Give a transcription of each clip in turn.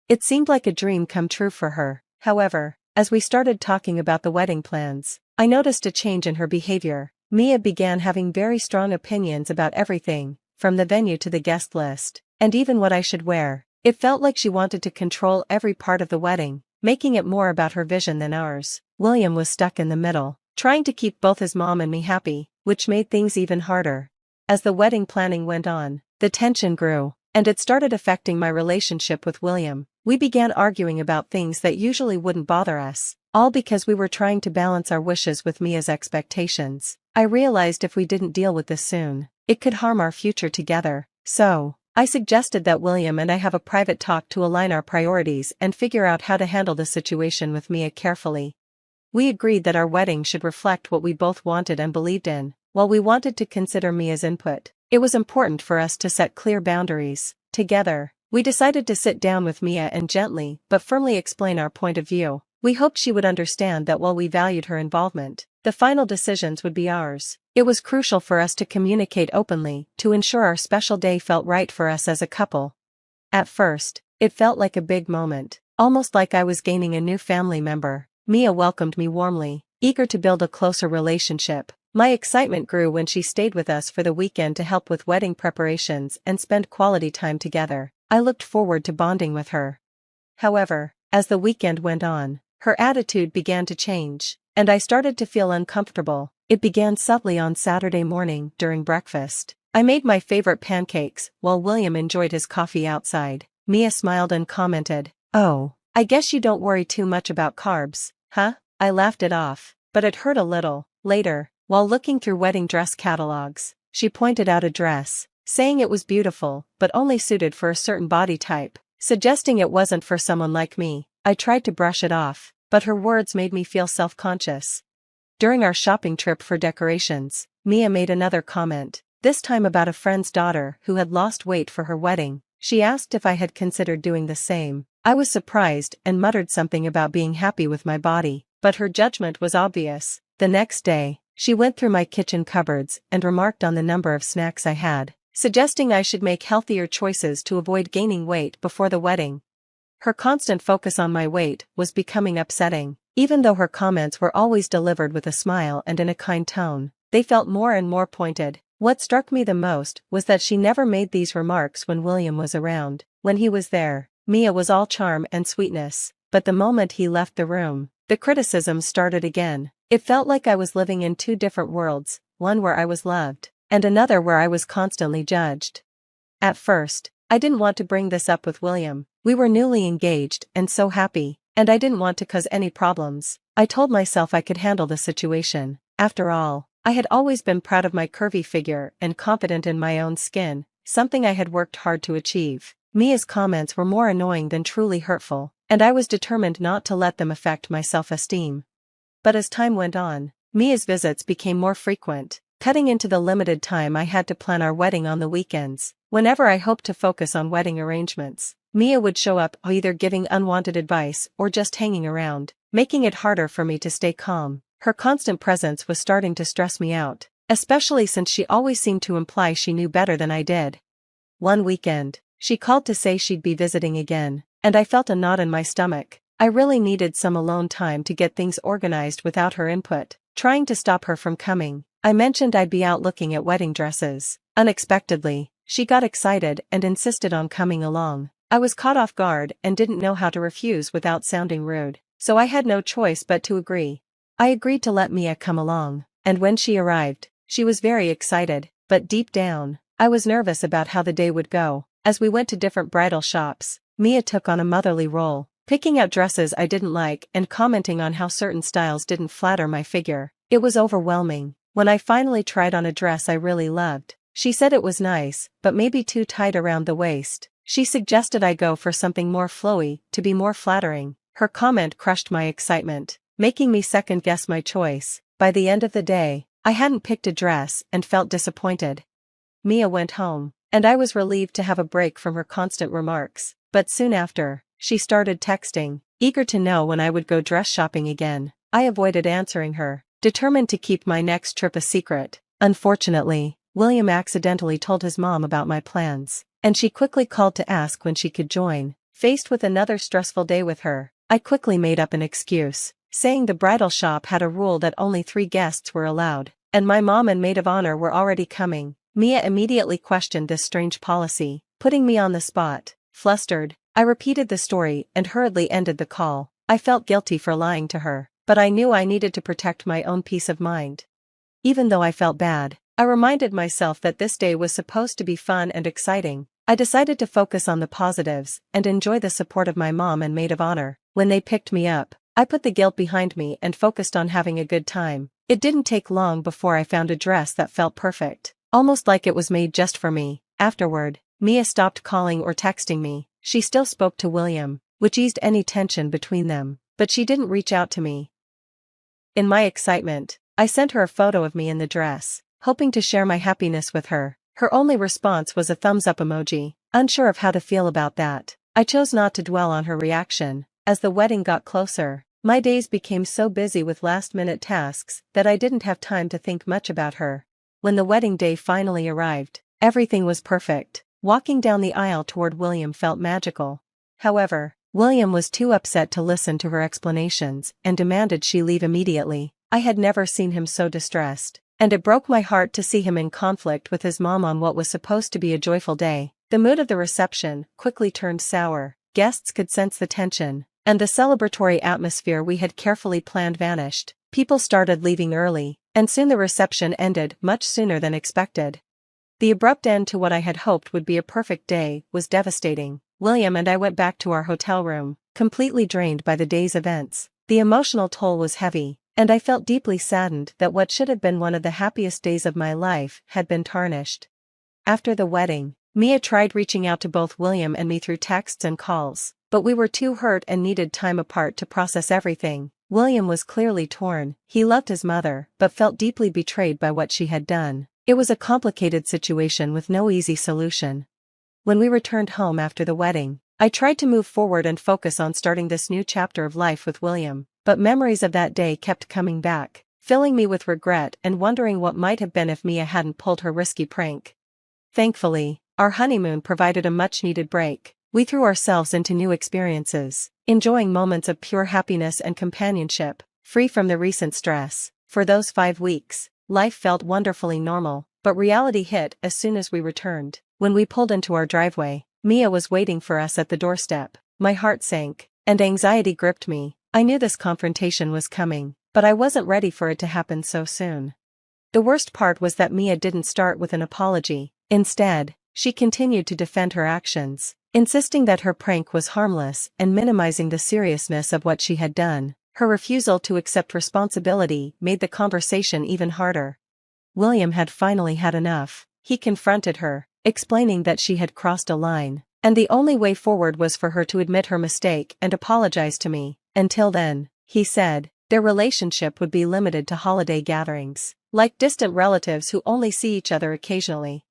It seemed like a dream come true for her. However, as we started talking about the wedding plans, I noticed a change in her behavior. Mia began having very strong opinions about everything, from the venue to the guest list, and even what I should wear. It felt like she wanted to control every part of the wedding, making it more about her vision than ours. William was stuck in the middle, trying to keep both his mom and me happy, which made things even harder. As the wedding planning went on, the tension grew, and it started affecting my relationship with William. We began arguing about things that usually wouldn't bother us, all because we were trying to balance our wishes with Mia's expectations. I realized if we didn't deal with this soon, it could harm our future together, so I suggested that William and I have a private talk to align our priorities and figure out how to handle the situation with Mia carefully. We agreed that our wedding should reflect what we both wanted and believed in. While we wanted to consider Mia's input, it was important for us to set clear boundaries. Together, we decided to sit down with Mia and gently but firmly explain our point of view. We hoped she would understand that while we valued her involvement, the final decisions would be ours. It was crucial for us to communicate openly to ensure our special day felt right for us as a couple. At first, it felt like a big moment, almost like I was gaining a new family member. Mia welcomed me warmly, eager to build a closer relationship. My excitement grew when she stayed with us for the weekend to help with wedding preparations and spend quality time together. I looked forward to bonding with her. However, as the weekend went on, her attitude began to change, and I started to feel uncomfortable. It began subtly on Saturday morning during breakfast. I made my favorite pancakes while William enjoyed his coffee outside. Mia smiled and commented, "Oh, I guess you don't worry too much about carbs, huh?" I laughed it off, but it hurt a little. Later, while looking through wedding dress catalogs, she pointed out a dress, saying it was beautiful but only suited for a certain body type, suggesting it wasn't for someone like me. I tried to brush it off, but her words made me feel self-conscious. During our shopping trip for decorations, Mia made another comment, this time about a friend's daughter who had lost weight for her wedding. She asked if I had considered doing the same. I was surprised and muttered something about being happy with my body, but her judgment was obvious. The next day, she went through my kitchen cupboards and remarked on the number of snacks I had, suggesting I should make healthier choices to avoid gaining weight before the wedding. Her constant focus on my weight was becoming upsetting. Even though her comments were always delivered with a smile and in a kind tone, they felt more and more pointed. What struck me the most was that she never made these remarks when William was around. When he was there, Mia was all charm and sweetness, but the moment he left the room, the criticisms started again. It felt like I was living in two different worlds, one where I was loved, and another where I was constantly judged. At first, I didn't want to bring this up with William. We were newly engaged and so happy, and I didn't want to cause any problems. I told myself I could handle the situation. After all, I had always been proud of my curvy figure and confident in my own skin, something I had worked hard to achieve. Mia's comments were more annoying than truly hurtful, and I was determined not to let them affect my self-esteem. But as time went on, Mia's visits became more frequent, cutting into the limited time I had to plan our wedding on the weekends. Whenever I hoped to focus on wedding arrangements, Mia would show up either giving unwanted advice or just hanging around, making it harder for me to stay calm. Her constant presence was starting to stress me out, especially since she always seemed to imply she knew better than I did. One weekend, she called to say she'd be visiting again, and I felt a knot in my stomach. I really needed some alone time to get things organized without her input. Trying to stop her from coming, I mentioned I'd be out looking at wedding dresses. Unexpectedly, she got excited and insisted on coming along. I was caught off guard and didn't know how to refuse without sounding rude, so I had no choice but to agree. I agreed to let Mia come along, and when she arrived, she was very excited, but deep down, I was nervous about how the day would go. As we went to different bridal shops, Mia took on a motherly role, picking out dresses I didn't like and commenting on how certain styles didn't flatter my figure. It was overwhelming. When I finally tried on a dress I really loved, she said it was nice, but maybe too tight around the waist. She suggested I go for something more flowy, to be more flattering. Her comment crushed my excitement, making me second-guess my choice. By the end of the day, I hadn't picked a dress and felt disappointed. Mia went home, and I was relieved to have a break from her constant remarks. But soon after, she started texting, eager to know when I would go dress shopping again. I avoided answering her, determined to keep my next trip a secret. Unfortunately, William accidentally told his mom about my plans, and she quickly called to ask when she could join. Faced with another stressful day with her, I quickly made up an excuse, saying the bridal shop had a rule that only 3 guests were allowed, and my mom and maid of honor were already coming. Mia immediately questioned this strange policy, putting me on the spot. Flustered, I repeated the story and hurriedly ended the call. I felt guilty for lying to her, but I knew I needed to protect my own peace of mind. Even though I felt bad, I reminded myself that this day was supposed to be fun and exciting. I decided to focus on the positives and enjoy the support of my mom and maid of honor. When they picked me up, I put the guilt behind me and focused on having a good time. It didn't take long before I found a dress that felt perfect, almost like it was made just for me. Afterward, Mia stopped calling or texting me. She still spoke to William, which eased any tension between them, but she didn't reach out to me. In my excitement, I sent her a photo of me in the dress, hoping to share my happiness with her. Her only response was a thumbs-up emoji. Unsure of how to feel about that, I chose not to dwell on her reaction. As the wedding got closer, my days became so busy with last-minute tasks that I didn't have time to think much about her. When the wedding day finally arrived, everything was perfect. Walking down the aisle toward William felt magical. However, William was too upset to listen to her explanations and demanded she leave immediately. I had never seen him so distressed, and it broke my heart to see him in conflict with his mom on what was supposed to be a joyful day. The mood of the reception quickly turned sour. Guests could sense the tension, and the celebratory atmosphere we had carefully planned vanished. People started leaving early, and soon the reception ended much sooner than expected. The abrupt end to what I had hoped would be a perfect day was devastating. William and I went back to our hotel room, completely drained by the day's events. The emotional toll was heavy, and I felt deeply saddened that what should have been one of the happiest days of my life had been tarnished. After the wedding, Mia tried reaching out to both William and me through texts and calls, but we were too hurt and needed time apart to process everything. William was clearly torn. He loved his mother, but felt deeply betrayed by what she had done. It was a complicated situation with no easy solution. When we returned home after the wedding, I tried to move forward and focus on starting this new chapter of life with William, but memories of that day kept coming back, filling me with regret and wondering what might have been if Mia hadn't pulled her risky prank. Thankfully, our honeymoon provided a much-needed break. We threw ourselves into new experiences, enjoying moments of pure happiness and companionship, free from the recent stress. For those 5 weeks, life felt wonderfully normal, but reality hit as soon as we returned. When we pulled into our driveway, Mia was waiting for us at the doorstep. My heart sank, and anxiety gripped me. I knew this confrontation was coming, but I wasn't ready for it to happen so soon. The worst part was that Mia didn't start with an apology. Instead, she continued to defend her actions, insisting that her prank was harmless and minimizing the seriousness of what she had done. Her refusal to accept responsibility made the conversation even harder. William had finally had enough. He confronted her, explaining that she had crossed a line, and the only way forward was for her to admit her mistake and apologize to me. Until then, he said, their relationship would be limited to holiday gatherings, like distant relatives who only see each other occasionally.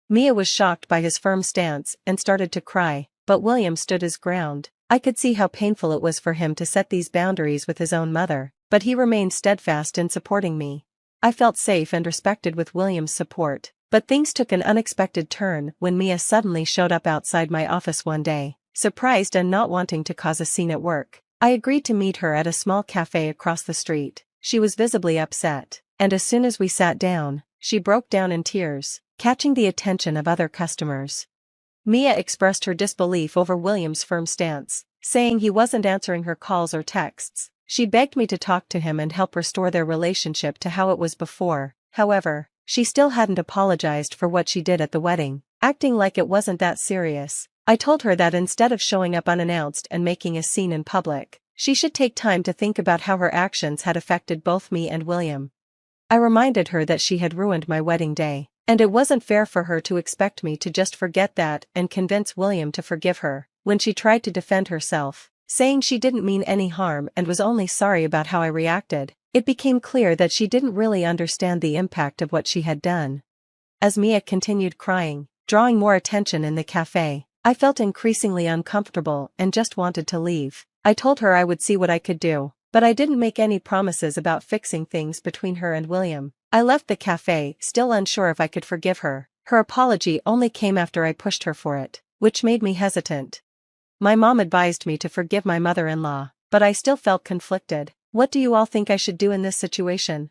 Mia was shocked by his firm stance and started to cry, but William stood his ground. I could see how painful it was for him to set these boundaries with his own mother, but he remained steadfast in supporting me. I felt safe and respected with William's support, but things took an unexpected turn when Mia suddenly showed up outside my office one day, surprised and not wanting to cause a scene at work. I agreed to meet her at a small cafe across the street. She was visibly upset, and as soon as we sat down, she broke down in tears, catching the attention of other customers. Mia expressed her disbelief over William's firm stance, saying he wasn't answering her calls or texts. She begged me to talk to him and help restore their relationship to how it was before. However, she still hadn't apologized for what she did at the wedding, acting like it wasn't that serious. I told her that instead of showing up unannounced and making a scene in public, she should take time to think about how her actions had affected both me and William. I reminded her that she had ruined my wedding day, and it wasn't fair for her to expect me to just forget that and convince William to forgive her. When she tried to defend herself, saying she didn't mean any harm and was only sorry about how I reacted, it became clear that she didn't really understand the impact of what she had done. As Mia continued crying, drawing more attention in the cafe, I felt increasingly uncomfortable and just wanted to leave. I told her I would see what I could do, but I didn't make any promises about fixing things between her and William. I left the cafe, still unsure if I could forgive her. Her apology only came after I pushed her for it, which made me hesitant. My mom advised me to forgive my mother-in-law, but I still felt conflicted. What do you all think I should do in this situation?